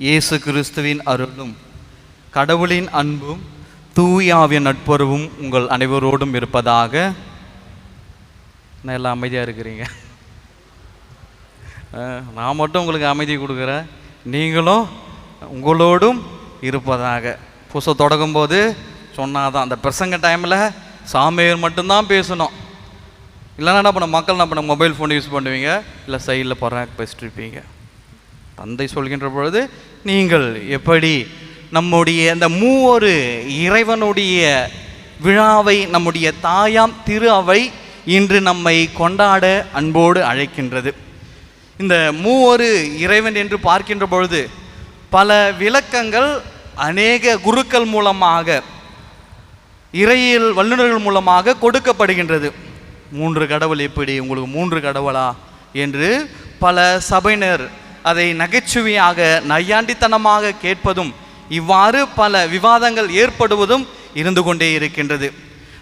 இயேசு கிறிஸ்துவின் அருளும் கடவுளின் அன்பும் தூயாவிய நட்புறவும் உங்கள் அனைவரோடும் இருப்பதாக. நான் எல்லாம் அமைதியாக இருக்கிறீங்க. நான் மட்டும் உங்களுக்கு அமைதி கொடுக்குறேன், நீங்களும் உங்களோடும் இருப்பதாக. புதுசை தொடங்கும்போது சொன்னாதான் அந்த பிரசங்க டைமில் சாமியார் மட்டும்தான் பேசணும். இல்லைன்னா என்ன பண்ண மக்கள் என்ன பண்ண மொபைல் ஃபோன் யூஸ் பண்ணுவீங்க, இல்லை சைடில் பராக் பேசிட்டு இருப்பீங்க. தந்தை சொல்கின்ற பொழுது நீங்கள் எப்படி நம்முடைய அந்த மூவொரு இறைவனுடைய விழாவை நம்முடைய தாயாம் திரு அவை இன்று நம்மை கொண்டாட அன்போடு அழைக்கின்றது. இந்த மூவொரு இறைவன் என்று பார்க்கின்ற பொழுது பல விளக்கங்கள் அநேக குருக்கள் மூலமாக, இறையியல் வல்லுநர்கள் மூலமாக கொடுக்கப்படுகின்றது. 3 கடவுள் எப்படி, உங்களுக்கு 3 கடவுளா என்று பல சபையினர் அதை நகைச்சுவையாக நையாண்டித்தனமாக கேட்பதும், இவ்வாறு பல விவாதங்கள் ஏற்படுவதும் இருந்து கொண்டே இருக்கின்றது.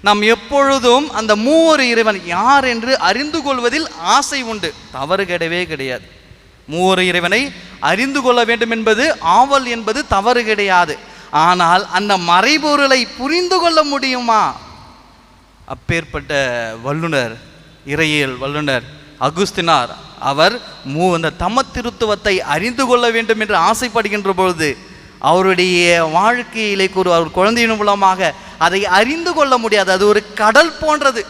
நாம் எப்பொழுதும் அந்த மூவொரு இறைவன் யார் என்று அறிந்து கொள்வதில் ஆசை உண்டு, தவறு கிடையவே கிடையாது. மூவொரு இறைவனை அறிந்து கொள்ள வேண்டும் என்பது ஆவல் என்பது தவறு கிடையாது. ஆனால் அந்த மறைபொருளை புரிந்து கொள்ள முடியுமா? அப்பேற்பட்ட வல்லுனர், இறையியல் வல்லுனர் அகுஸ்தினார், அவர் அந்த தமத்திருத்துவத்தை அறிந்து கொள்ள வேண்டும் என்று ஆசைப்படுகின்ற பொழுது அவருடைய வாழ்க்கையிலே அவர் குழந்தையின் மூலமாக அதை அறிந்து கொள்ள முடியாது. அது ஒரு கடல் போன்றது.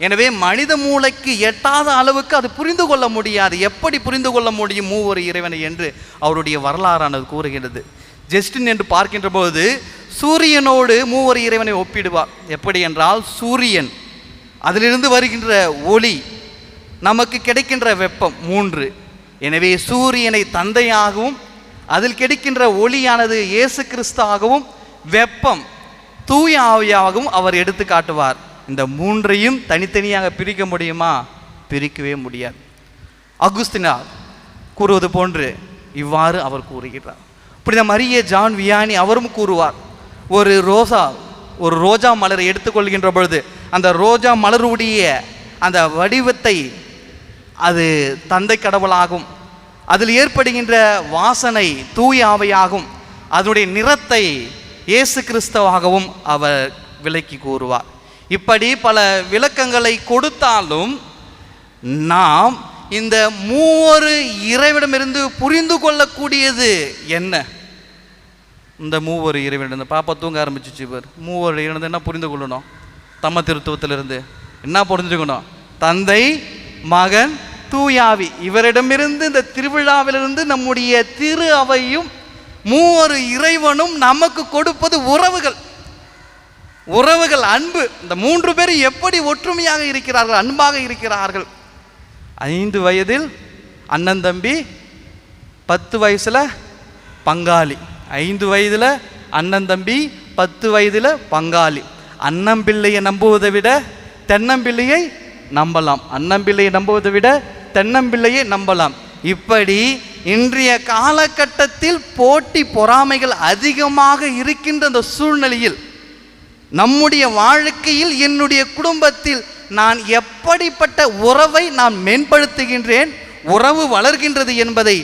எனவே மனித மூளைக்கு எட்டாத அளவுக்கு அது புரிந்து கொள்ள முடியாது. எப்படி புரிந்து கொள்ள முடியும் மூவொரு இறைவனை என்று அவருடைய வரலாறானது கூறுகிறது. ஜஸ்டின் என்று பார்க்கின்ற போது சூரியனோடு மூவொரு இறைவனை ஒப்பிடுவார். எப்படி என்றால், சூரியன், அதிலிருந்து வருகின்ற ஒளி, நமக்கு கிடைக்கின்ற வெப்பம் 3. எனவே சூரியனை தந்தையாகவும், அதில் கிடைக்கின்ற ஒளியானது இயேசு கிறிஸ்துவாகவும், வெப்பம் தூய ஆவியாகவும் அவர் எடுத்து காட்டுவார். இந்த 3ஐயும் தனித்தனியாக பிரிக்க முடியுமா? பிரிக்கவே முடியாது. அகுஸ்தினார் கூறுவது போன்று இவ்வாறு அவர் கூறுகிறார். இப்படி மரிய ஜான் வியானி அவரும் கூறுவார். ஒரு ரோஜா மலரை எடுத்துக்கொள்கின்ற பொழுது அந்த ரோஜா மலருடைய அந்த வடிவத்தை அது தந்தை கடவுளாகும், அதில் ஏற்படுகின்ற வாசனை தூய ஆவியாகும், அதனுடைய நிறத்தை இயேசு கிறிஸ்துவாகவும் அவர் விளக்கி கூறுவார். இப்படி பல விளக்கங்களை கொடுத்தாலும் நாம் இந்த மூவொரு இறைவனிடமிருந்து புரிந்து கொள்ளக்கூடியது என்ன? இந்த மூவொரு இறைவனிடம் பாப்பா தூங்க ஆரம்பிச்சிச்சு. இவர் மூவொரு இறைவன் என்ன புரிந்து கொள்ளணும்? தம்ம திருத்துவத்திலிருந்து என்ன புரிஞ்சுக்கணும்? தந்தை, மகன், தூயாவி, இவரிடமிருந்து இந்த திருவிழாவிலிருந்து நம்முடைய திரு அவையும் மூவொரு இறைவனும் நமக்கு கொடுப்பது உறவுகள், அன்பு. இந்த 3 பேர் எப்படி ஒற்றுமையாக இருக்கிறார்கள், அன்பாக இருக்கிறார்கள். 5 வயதில் அண்ணன் தம்பி, 10 வயசுல பங்காளி. 5 வயதில் அண்ணன் தம்பி, 10 வயதில் பங்காளி. அண்ணம்பிள்ளையை நம்புவதை விட தென்னம்பிள்ளையை நம்பலாம், அண்ணம்பிள்ளையை நம்புவதை விட தென்னம்பிள்ளையை நம்பலாம். இப்படி இன்றைய காலகட்டத்தில் போட்டி பொறாமைகள் அதிகமாக இருக்கின்ற அந்த சூழ்நிலையில் நம்முடைய வாழ்க்கையில், என்னுடைய குடும்பத்தில் நான் எப்படிப்பட்ட உறவை நான் மேம்படுத்துகின்றேன், உறவு வளர்கின்றது என்பதை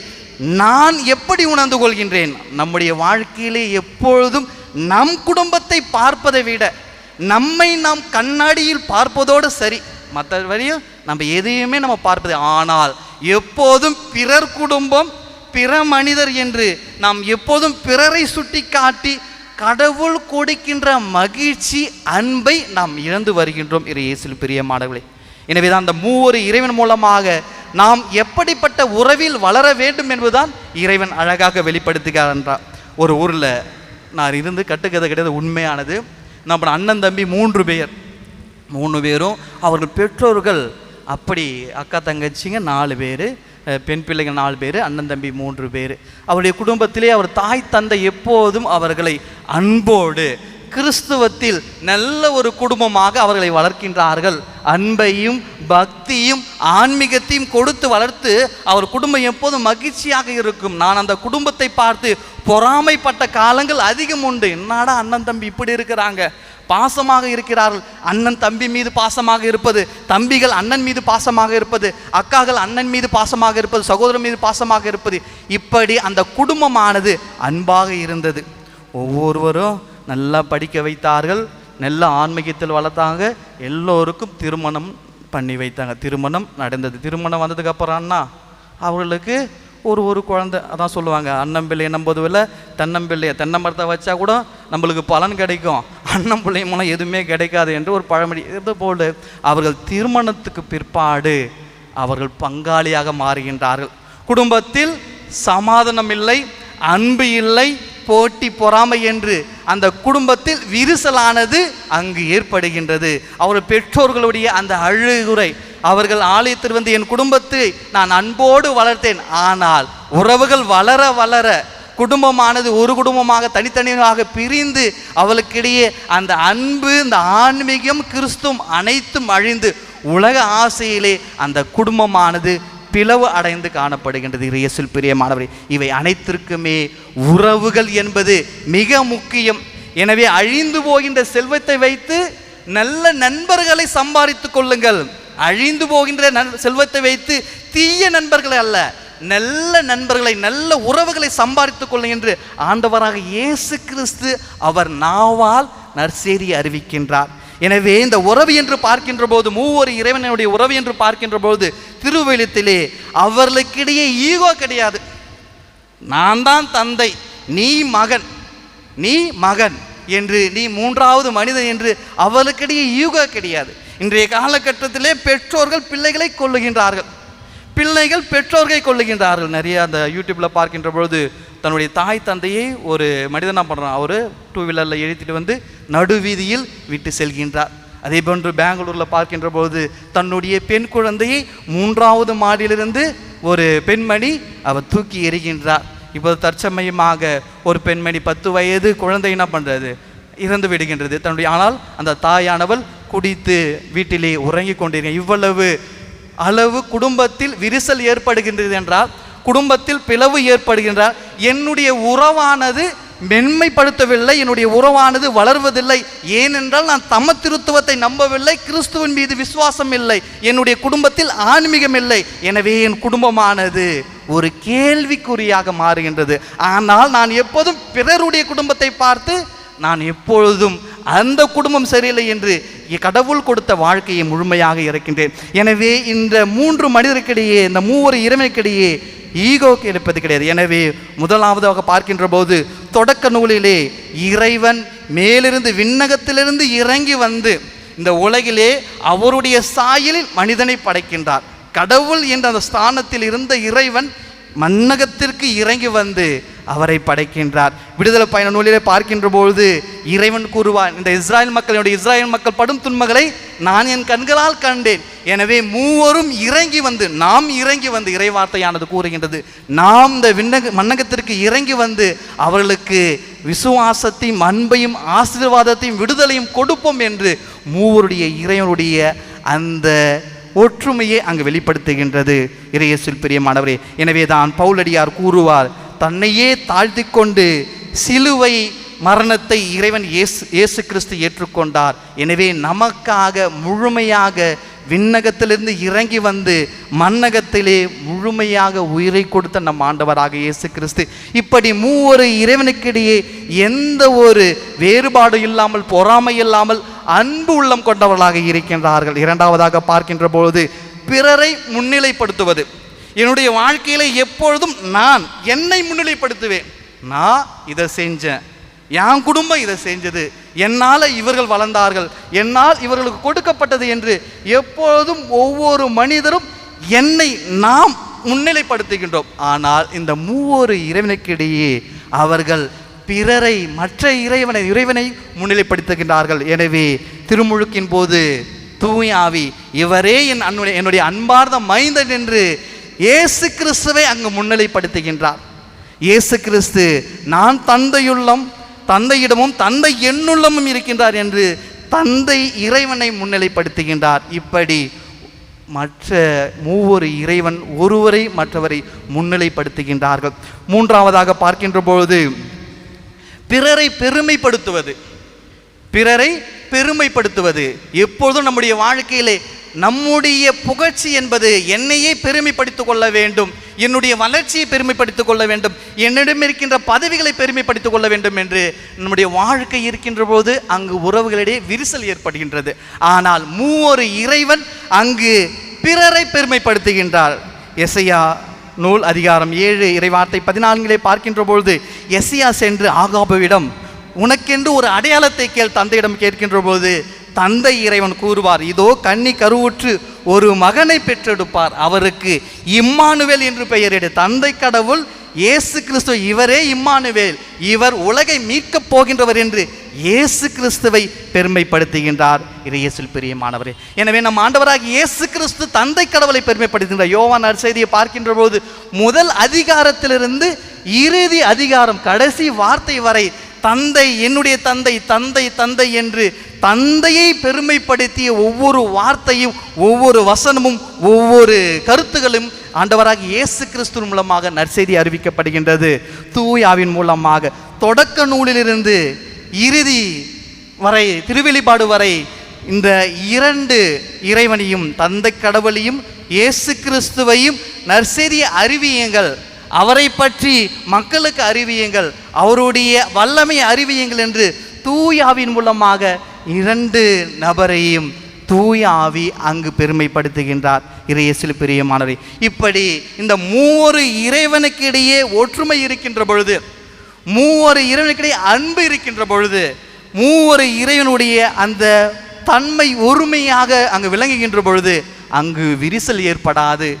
நான் எப்படி உணர்ந்து கொள்கின்றேன்? நம்முடைய வாழ்க்கையிலே எப்பொழுதும் நம் குடும்பத்தை பார்ப்பதை விட நம்மை நாம் கண்ணாடியில் பார்ப்பதோடு சரி, மற்ற வரையும் நம்ம எதையுமே நம்ம பார்ப்பது. ஆனால் எப்போதும் பிறர் குடும்பம், பிற மனிதர் என்று நாம் எப்போதும் பிறரை சுட்டி காட்டி கடவுள் கொடுக்கின்ற மகிழ்ச்சி, அன்பை நாம் இழந்து வருகின்றோம் இயேசுவில் பிரியமானவர்களே. எனவே தான் அந்த மூவொரு இறைவன் மூலமாக நாம் எப்படிப்பட்ட உறவில் வளர வேண்டும் என்பதுதான் இறைவன் அழகாக வெளிப்படுத்துகிறார் என்றார். ஒரு ஊரில் நான் இருந்து கட்டுக்கதை கிடையாது, உண்மையானது. நம்ம அண்ணன் தம்பி 3 பேரும் அவர்கள் பெற்றோர்கள் அப்படி அக்கா தங்கச்சிங்க 4 பேர், பெண் பிள்ளைகள் 4 பேர், அண்ணன் தம்பி 3 பேர். அவருடைய குடும்பத்திலே அவர் தாய் தந்தை எப்போதும் அவர்களை அன்போடு கிறிஸ்துவத்தில் நல்ல ஒரு குடும்பமாக அவர்களை வளர்க்கின்றார்கள். அன்பையும் பக்தியும் ஆன்மீகத்தையும் கொடுத்து வளர்த்து அவர் குடும்பம் எப்போதும் மகிழ்ச்சியாக இருக்கும். நான் அந்த குடும்பத்தை பார்த்து பொறாமைப்பட்ட காலங்கள் அதிகம் உண்டு. என்னடா அண்ணன் தம்பி இப்படி இருக்கிறாங்க, பாசமாக இருக்கிறார்கள். அண்ணன் தம்பி மீது பாசமாக இருப்பது, தம்பிகள் அண்ணன் மீது பாசமாக இருப்பது, அக்காக்கள் அண்ணன் மீது பாசமாக இருப்பது, சகோதரன் மீது பாசமாக இருப்பது, இப்படி அந்த குடும்பமானது அன்பாக இருந்தது. ஒவ்வொருவரும் நல்லா படிக்க வைத்தார்கள், நல்ல ஆன்மீகத்தில் வளர்த்தாங்க, எல்லோருக்கும் திருமணம் பண்ணி வைத்தாங்க. திருமணம் நடந்தது. திருமணம் வந்ததுக்கப்புறம் அண்ணா அவர்களுக்கு ஒரு குழந்தை. அதான் சொல்லுவாங்க, அன்னம்பிள்ளை நம்பதுவில் தென்னம்பிள்ளையை, தென்னை மரத்தை வச்சா கூட நம்மளுக்கு பலன் கிடைக்கும், அன்னம்பிள்ளை மூலம் எதுவுமே கிடைக்காது என்று ஒரு பழமொழி. இதுபோல் அவர்கள் திருமணத்துக்கு பிற்பாடு அவர்கள் பங்காளியாக மாறுகின்றார்கள். குடும்பத்தில் சமாதானம் இல்லை, அன்பு இல்லை, போட்டி பொறாமை என்று அந்த குடும்பத்தில் விரிசலானது அங்கு ஏற்படுகின்றது. அவர் பெற்றோர்களுடைய அந்த அழுகுறை, அவர்கள் ஆலயத்தில் வந்து என் குடும்பத்தை நான் அன்போடு வளர்த்தேன், ஆனால் உறவுகள் வளர வளர குடும்பமானது ஒரு குடும்பமாக தனித்தனியாக பிரிந்து அவளுக்கிடையே அந்த அன்பு, இந்த ஆன்மீகம், கிறிஸ்துவம் அனைத்தும் அழிந்து உலக ஆசையிலே அந்த குடும்பமானது பிளவு அடைந்து காணப்படுகின்றது. இயேசுவில் பிரியமானவரே, இவை அனைத்திற்குமே உறவுகள் என்பது மிக முக்கியம். எனவே அழிந்து போகின்ற செல்வத்தை வைத்து நல்ல நண்பர்களை சம்பாதித்துக் கொள்ளுங்கள். அழிந்து போகின்ற செல்வத்தை வைத்து தீய நண்பர்களை அல்ல, நல்ல நண்பர்களை, நல்ல உறவுகளை சம்பாதித்துக் கொள்ளுங்கள் என்று ஆண்டவராக இயேசு கிறிஸ்து அவர் நாவால் நற்செய்தியை அறிவிக்கின்றார். எனவே இந்த உறவு என்று பார்க்கின்ற போது, மூவொரு இறைவனுடைய உறவு என்று பார்க்கின்ற போது, திருவெழுத்திலே அவர்களுக்கிடையே ஈகோ கிடையாது. நான் தான் தந்தை, நீ மகன், நீ மகன் என்று, நீ மூன்றாவது மனிதன் என்று அவர்களுக்கிடையே ஈகோ கிடையாது. இன்றைய காலகட்டத்திலே பெற்றோர்கள் பிள்ளைகளை கொள்ளுகின்றார்கள், பிள்ளைகள் பெற்றோர்களை கொள்ளுகின்றார்கள். நிறைய அந்த யூடியூப்பில் பார்க்கின்ற பொழுது தன்னுடைய தாய் தந்தையை ஒரு மனிதன் என்ன பண்ணுறான், அவர் 2 வீலரில் எழுத்திட்டு வந்து நடுவீதியில் விட்டு செல்கின்றார். அதே போன்று பெங்களூரில் பார்க்கின்ற பொழுது தன்னுடைய பெண் குழந்தையை 3வது மாடியிலிருந்து ஒரு பெண்மணி அவர் தூக்கி எறிகின்றார். இப்போது தற்சமயமாக ஒரு பெண்மணி 10 வயது குழந்தை என்ன பண்ணுறது, இறந்து விடுகின்றது. தன்னுடைய ஆனால் அந்த தாயானவள் குடித்து வீட்டிலே உறங்கி கொண்டிருக்க. இவ்வளவு அளவு குடும்பத்தில் விரிசல் ஏற்படுகின்றது என்றால், குடும்பத்தில் பிளவு ஏற்படுகின்றார். என்னுடைய உறவானது மென்மைப்படுத்தவில்லை, என்னுடைய உறவானது வளர்வதில்லை. ஏனென்றால் நான் தம திருத்துவத்தை நம்பவில்லை, கிறிஸ்துவின் மீது விசுவாசம் இல்லை, என்னுடைய குடும்பத்தில் ஆன்மீகம் இல்லை. எனவே என் குடும்பமானது ஒரு கேள்விக்குறியாக மாறுகின்றது. ஆனால் நான் எப்போதும் பிறருடைய குடும்பத்தை பார்த்து நான் எப்பொழுதும் அந்த குடும்பம் சரியில்லை என்று கடவுள் கொடுத்த வாழ்க்கையை முழுமையாக இருக்கின்றேன். எனவே இந்த 3 மனிதருக்கிடையே, இந்த மூவரு இறைவனுக்கிடையே ஈகோக்கு இருப்பது கிடையாது. எனவே முதலாவதாக பார்க்கின்ற போது தொடக்க நூலிலே இறைவன் மேலிருந்து விண்ணகத்திலிருந்து இறங்கி வந்து இந்த உலகிலே அவருடைய சாயலில் மனிதனை படைக்கின்றார். கடவுள் என்ற அந்த ஸ்தானத்தில் இருந்த இறைவன் மன்னகத்திற்கு இறங்கி வந்து அவரை படைக்கின்றார். விடுதலை பயண நூலிலே பார்க்கின்ற பொழுது இறைவன் கூறுவார், இந்த இஸ்ராயல் மக்கள் படும் துன்பங்களை நான் என் கண்களால் கண்டேன். எனவே மூவரும் இறங்கி வந்து, நாம் இறங்கி வந்து, இறைவார்த்தையானது கூறுகின்றது, நாம் இந்த மன்னகத்திற்கு இறங்கி வந்து அவர்களுக்கு விசுவாசத்தையும் அன்பையும் ஆசீர்வாதத்தையும் விடுதலையும் கொடுப்போம் என்று மூவருடைய இறைவனுடைய அந்த ஒற்றுமையை அங்கு வெளிப்படுத்துகின்றது. இறையேசுவில் பிரியமானவரே, எனவே தான் பவுலடியார் கூறுவார், தன்னையே தாழ்த்தி கொண்டு சிலுவை மரணத்தை இறைவன் இயேசு கிறிஸ்து ஏற்றுக்கொண்டார். எனவே நமக்காக முழுமையாக விண்ணகத்திலிருந்து இறங்கி வந்து மன்னகத்திலே முழுமையாக உயிரை கொடுத்த நம் ஆண்டவராக இயேசு கிறிஸ்து. இப்படி மூவரு இறைவனுக்கிடையே எந்த ஒரு வேறுபாடு இல்லாமல், பொறாமை இல்லாமல் அன்பு உள்ளம் கொண்டவர்களாக இருக்கின்றார்கள். இரண்டாவதாக பார்க்கின்ற பொழுது பிறரை முன்னிலைப்படுத்துவது. என்னுடைய வாழ்க்கையில எப்பொழுதும் நான் என்னை முன்னிலைப்படுத்துவேன். நான் இதை செஞ்சேன், என் குடும்பம் இதை செஞ்சது, என்னால் இவர்கள் வளர்ந்தார்கள், என்னால் இவர்களுக்கு கொடுக்கப்பட்டது என்று எப்பொழுதும் ஒவ்வொரு மனிதரும் என்னை நாம் முன்னிலைப்படுத்துகின்றோம். ஆனால் இந்த மூவொரு இறைவனுக்கிடையே அவர்கள் பிறரை, மற்ற இறைவனை முன்னிலைப்படுத்துகின்றார்கள். எனவே திருமுழுக்கின் போது தூய ஆவி இவரே என்னுடைய அன்பார்ந்த மைந்தன் என்று இயேசு கிறிஸ்துவை அங்கு முன்னிலைப்படுத்துகின்றார். இயேசு கிறிஸ்து நான் தந்தையிடமும் தந்தை என்னுள்ளமும் இருக்கின்றார் என்று தந்தை இறைவனை முன்னிலைப்படுத்துகின்றார். இப்படி மற்ற மூவொரு இறைவன் ஒருவரை மற்றவரை முன்னிலைப்படுத்துகின்றார்கள். மூன்றாவதாக பார்க்கின்ற பொழுது பிறரை பெருமைப்படுத்துவது. பிறரை பெருமைப்படுத்துவது. எப்பொழுதும் நம்முடைய வாழ்க்கையிலே நம்முடைய புகழ்ச்சி என்பது என்னையே பெருமைப்படுத்திக் கொள்ள வேண்டும், என்னுடைய வளர்ச்சியை பெருமைப்படுத்திக் கொள்ள வேண்டும், என்னிடம் இருக்கின்ற பதவிகளை பெருமைப்படுத்திக் கொள்ள வேண்டும் என்று நம்முடைய வாழ்க்கை இருக்கின்ற போது அங்கு உறவுகளிடையே விரிசல் ஏற்படுகின்றது. ஆனால் மூவொரு இறைவன் அங்கு பிறரை பெருமைப்படுத்துகின்றார். எசையா நூல் அதிகாரம் 7 இறைவார்த்தை 14 பார்க்கின்ற பொழுது எசையா சென்று ஆகாபுவிடம் உனக்கென்று ஒரு அடையாளத்தை கேள் தந்தையிடம் கேட்கின்ற போது தந்தை இறைவன் கூறுவார், இதோ கன்னி கருவுற்று ஒரு மகனை பெற்றெடுப்பார், அவருக்கு இம்மானுவேல் என்று பெயரிடு. தந்தை கடவுள் இயேசு கிறிஸ்து, இவரே இம்மானுவேல், இவர் உலகை மீட்கப் போகின்றவர் என்று இயேசு கிறிஸ்துவை பெருமைப்படுத்துகின்றார். இயேசுவில் பிரியமானவரே, எனவே நம் ஆண்டவராக இயேசு கிறிஸ்து தந்தை கடவுளை பெருமைப்படுத்துகின்றார். யோவான் நற்செய்தியை பார்க்கின்ற போது முதல் அதிகாரத்திலிருந்து இறுதி அதிகாரம் கடைசி வார்த்தை வரை தந்தை, என்னுடைய தந்தை, தந்தை தந்தை என்று தந்தையை பெருமைப்படுத்திய ஒவ்வொரு வார்த்தையும், ஒவ்வொரு வசனமும், ஒவ்வொரு கருத்துகளும் ஆண்டவராக இயேசு கிறிஸ்து மூலமாக நற்செய்தி அறிவிக்கப்படுகின்றது. தூயாவின் மூலமாக தொடக்க நூலிலிருந்து இறுதி வரை, திருவெளிப்பாடு வரை இந்த இரண்டு இறைவனையும், தந்தை கடவுளையும் இயேசு கிறிஸ்துவையும் நற்செய்தியை அறிவியுங்கள், அவரை பற்றி மக்களுக்கு அறிவியுங்கள், அவருடைய வல்லமை அறிவியுங்கள் என்று தூயாவின் மூலமாக இரண்டு நபரையும் தூய ஆவி அங்கு பெருமைப்படுத்துகின்றார். இயேசுவில் பிரியமானவரே, இப்படி இந்த மூவொரு இறைவனுக்கு இடையே ஒற்றுமை இருக்கின்ற பொழுது, மூவொரு இறைவனுக்கிடையே அன்பு இருக்கின்ற பொழுது, மூவொரு இறைவனுடைய அந்த தன்மை ஒருமையாக அங்கு விளங்குகின்ற பொழுது அங்கு விரிசல் ஏற்படாது,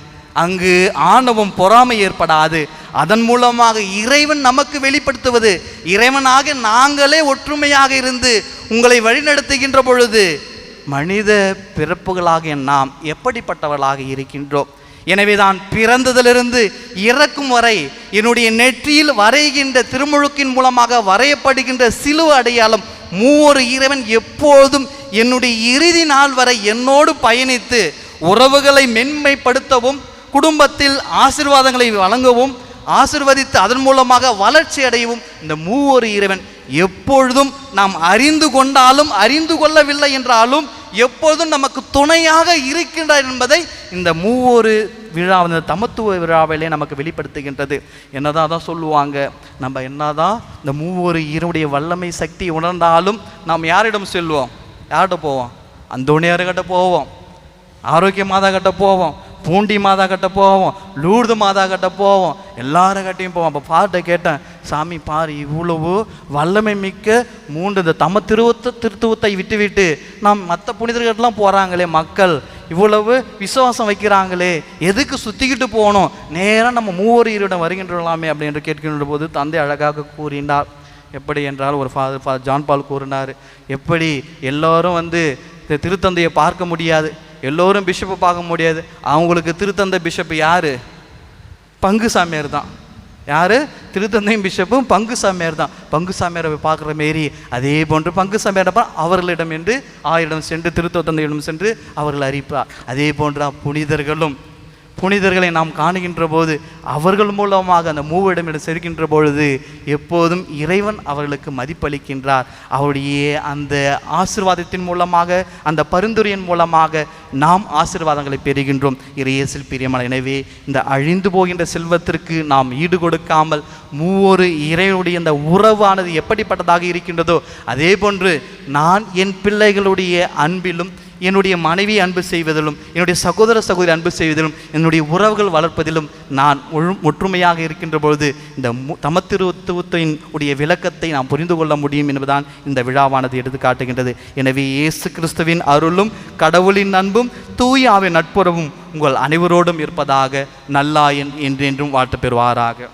அங்கு ஆணவம் பொறாமை ஏற்படாது. அதன் மூலமாக இறைவன் நமக்கு வெளிப்படுத்துவது, இறைவனாக நாங்களே ஒற்றுமையாக இருந்து உங்களை வழிநடத்துகின்ற பொழுது மனித பிறப்புகளாகிய நாம் எப்படிப்பட்டவர்களாக இருக்கின்றோம். எனவே தான் பிறந்ததிலிருந்து இறக்கும் வரை என்னுடைய நெற்றியில் வரைகின்ற திருமுழுக்கின் மூலமாக வரையப்படுகின்ற சிலுவை அடையாளம், மூவொரு இறைவன் எப்பொழுதும் என்னுடைய இறுதி நாள் வரை என்னோடு பயணித்து உறவுகளை மென்மைப்படுத்தவும், குடும்பத்தில் ஆசீர்வாதங்களை வழங்கவும், ஆசீர்வதித்து அதன் மூலமாக வளர்ச்சி அடையவும் இந்த மூவொரு இறைவன் எப்பொழுதும் நாம் அறிந்து கொண்டாலும் அறிந்து கொள்ளவில்லை என்றாலும் எப்பொழுதும் நமக்கு துணையாக இருக்கின்றார் என்பதை இந்த மூவொரு விழா, இந்த தமத்துவ விழாவிலே நமக்கு வெளிப்படுத்துகின்றது. என்னதான் சொல்லுவாங்க, நம்ம என்னதான் இந்த மூவொரு இறைவனுடைய வல்லமை சக்தி உணர்ந்தாலும் நாம் யாரிடம் செல்வோம்? யார்கிட்ட போவோம்? அந்தோணியார்கிட்ட போவோம், ஆரோக்கிய மாதா கிட்ட போவோம், பூண்டி மாதா கிட்ட போவோம், லூர்து மாதா கிட்ட போவோம், எல்லாருக்கிட்டையும் போவோம். அப்போ பாட்டை கேட்டேன், சாமி பாரு, இவ்வளவு வல்லமை மிக்க இந்த திருத்துவத்தை விட்டு நாம் மற்ற புனிதர்கள்லாம் போகிறாங்களே, மக்கள் இவ்வளவு விசுவாசம் வைக்கிறாங்களே, எதுக்கு சுற்றிக்கிட்டு போகணும், நேராக நம்ம மூவொரு இறைவனிடம் வருகின்றலாமே அப்படின்னு கேட்கின்ற போது தந்தை அழகாக கூறினார். எப்படி என்றால், ஒரு ஃபாதர் ஜான் பால் கூறினார், எப்படி எல்லோரும் திருத்தந்தையை பார்க்க முடியாது, எல்லோரும் பிஷப்பை பார்க்க முடியாது, அவங்களுக்கு திருத்தந்தை பிஷப் யார்? பங்கு சாமியார் தான். யார்? திருத்தந்தையும் பிஷப்பும் பங்கு சாமியார் தான். பங்கு சாமியாரை பார்க்குற மாரி அதே போன்று பங்கு சாமியார் அவர்களிடம் என்று ஆயிடம் சென்று, திருத்தந்தையிடம் சென்று அவர்கள் அறிப்பார். அதே போன்ற புனிதர்களை நாம் காணுகின்ற போது அவர்கள் மூலமாக அந்த மூவரிடமிடம் சேர்க்கின்ற பொழுது எப்போதும் இறைவன் அவர்களுக்கு மதிப்பளிக்கின்றார். அவருடைய அந்த ஆசீர்வாதத்தின் மூலமாக, அந்த பரிந்துரையின் மூலமாக நாம் ஆசீர்வாதங்களை பெறுகின்றோம். இயேசுவில் பிரியமான, எனவே இந்த அழிந்து போகின்ற செல்வத்திற்கு நாம் ஈடு கொடுக்காமல் மூவொரு இறைவனுடைய இந்த உறவானது எப்படிப்பட்டதாக இருக்கின்றதோ அதே போன்று நான் என் பிள்ளைகளுடைய அன்பிலும், என்னுடைய மனைவி அன்பு செய்வதிலும், என்னுடைய சகோதர சகோதரி அன்பு செய்வதிலும், என்னுடைய உறவுகள் வளர்ப்பதிலும் நான் ஒற்றுமையாக இருக்கின்ற பொழுது இந்த தமத்திருத்துவத்தின் உடைய விளக்கத்தை நாம் புரிந்து கொள்ள முடியும் என்பதுதான் இந்த விழாவானது எடுத்து காட்டுகின்றது. எனவே இயேசு கிறிஸ்துவின் அருளும், கடவுளின் அன்பும், தூய ஆவியின் நட்புறவும் உங்கள் அனைவரோடும் இருப்பதாக. நல்லாயன் என்றென்றும் வாழ்த்து பெறுவாராக.